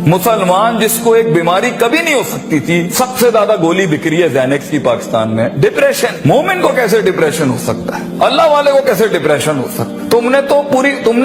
मुसलमान जिसको एक बीमारी कभी नहीं हो सकती थी, सबसे ज्यादा गोली बिक रही है ज़ैनेक्स की पाकिस्तान में। डिप्रेशन, मोमिन को कैसे डिप्रेशन हो सकता है? अल्लाह वाले को कैसे डिप्रेशन हो सकता है? तुमने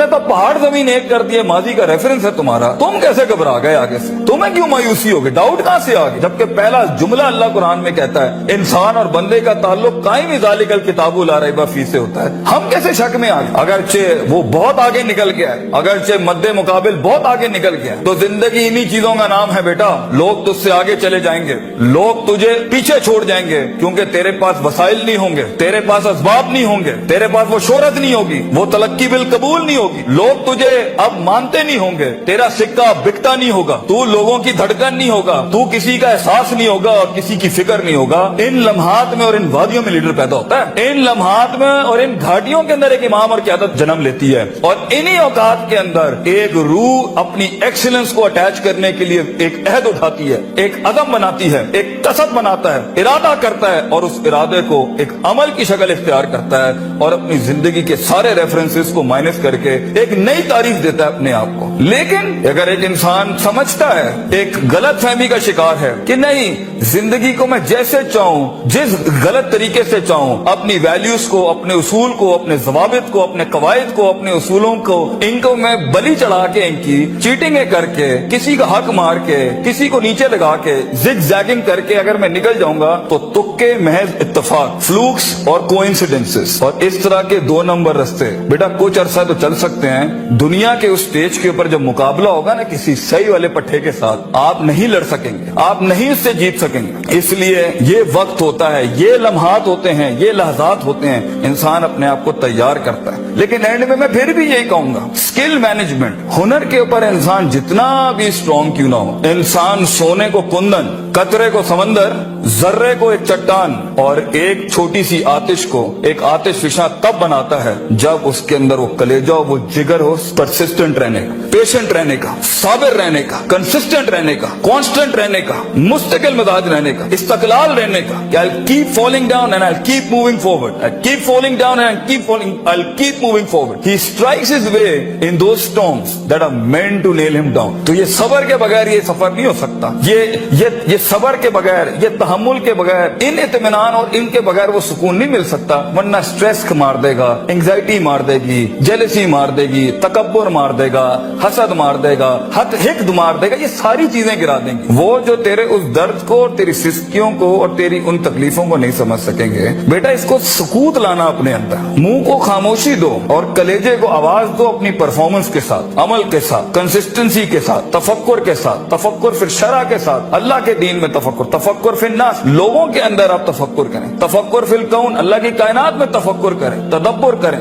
तो पहाड़ जमीन एक कर दिए, माजी का रेफरेंस है तुम्हारा। तुम कैसे घबरा गए आगे से? तुम्हें क्यों मायूसी हो गई? डाउट कहां से आ गई? जबकि पहला जुमला अल्लाह कुरान में कहता है इंसान और बंदे का ताल्लुक कायम ज़ालिकल किताबु ला रैब फीह से होता है। हम कैसे शक में आ गए? अगरचे वो बहुत आगे निकल गया है, अगरचे मद्दे मुकाबिल बहुत आगे निकल गया है, तो जिंदगी इन्हीं चीजों का नाम है बेटा। लोग तुझसे आगे चले जाएंगे, लोग तुझे पीछे छोड़ जाएंगे, क्योंकि तेरे पास वसाइल नहीं होंगे, तेरे पास असबाब नहीं होंगे, तेरे पास वो शोहरत नहीं होगी, वो तलक्की बिल कबूल नहीं होगी, लोग तुझे अब मानते नहीं होंगे, तेरा सिक्का बिकता नहीं होगा, तू लोगों की धड़कन नहीं होगा, तू किसी का एहसास नहीं होगा और किसी की फिक्र नहीं होगा। इन लम्हात में और इन वादियों में लीडर पैदा होता है, इन लम्हात में और इन घाटियों के अंदर एक इमाम और क़यादत जन्म लेती है, और इन्हीं औकात के अंदर एक रूह अपनी एक्सीलेंस को अटैच करने के लिए एक अहद उठाती है, एक अज़म बनाती है, एक कसद बनाता है, इरादा करता है, और उस इरादे को एक अमल की शक्ल इख्तियार करता है, और अपनी जिंदगी के सारे रेफरेंसेस को माइनस करके एक नई तारीफ देता है अपने आप को। लेकिन अगर एक इंसान समझता है, एक गलत फहमी का शिकार है कि नहीं, जिंदगी को मैं जैसे चाहूं, जिस गलत तरीके से चाहूं, अपनी वैल्यूज को, अपने उसूल को, अपने जवाबित को, अपने कवायद को, अपने उसूलों को, इनको मैं बलि चढ़ा के, इनकी चीटिंगें करके, किसी का हक मार के, किसी को नीचे लगा के, जिग जैगिंग करके अगर मैं निकल जाऊंगा तो तुक्के, महज इत्तेफाक, फ्लूक्स और कोइंसिडेंसेस, और इस तरह के 2 नंबर रास्ते बेटा कुछ अरसा तो चल सकते हैं। दुनिया के उस स्टेज के ऊपर जब मुकाबला होगा ना किसी सही वाले पट्टे के साथ, आप नहीं लड़ सकेंगे, आप नहीं उससे जीत सकेंगे। इसलिए ये वक्त होता है, ये लम्हात होते हैं, ये लहजात होते हैं, इंसान अपने आप को तैयार करता है। लेकिन एंड में मैं फिर भी यही कहूंगा, स्किल मैनेजमेंट, हुनर के ऊपर इंसान जितना भी स्ट्रॉन्ग क्यों ना हो, इंसान सोने को कुंदन, कतरे को समंदर, जर्रे को एक चट्टान और एक छोटी सी आतिश को एक आतिश फिशा तब बनाता है जब उसके अंदर वो कलेजा, वो जिगर हो, परसिस्टेंट रहने का, पेशेंट रहने का, साबिर रहने का, कंसिस्टेंट रहने का, कांस्टेंट रहने का, मुस्तकिल मिजाज रहने का, इस्तकलाल रहने का। I keep falling down and I keep moving forward, I keep falling down and I keep moving forward. He strikes his way in those storms that are meant to nail him down. तो ये सबर के बगैर ये सफर नहीं हो सकता, ये सबर के बगैर, ये तहम्मुल के बगैर, इन इत्मीनान और इनके बगैर वो सुकून नहीं मिल सकता। वरना स्ट्रेस मार देगा, एंग्जाइटी मार देगी, जेलसी मार देगी, तकब्बुर मार देगा, हसद मार देगा, हिक़्द मार देगा, ये सारी चीजें गिरा देंगी। वो जो तेरे उस दर्द को, तेरी सिस्कियों को और तेरी उन तकलीफों को नहीं समझ सकेंगे। बेटा इसको सुकूत लाना अपने अंदर, मुंह को खामोशी दो और कलेजे को आवाज दो अपनी परफॉर्मेंस के साथ, अमल के साथ, कंसिस्टेंसी के साथ, तफक्कुर के साथ, तफक्कुर फिर शरा के साथ, अल्लाह के दीन में तफक्कुर, तफक्कुर फिर नास, लोगों के अंदर आप तफक्कुर करें, तफक्कुर फिल कौन, अल्लाह की कायनात में तफक्कुर करें, तदब्बुर करें।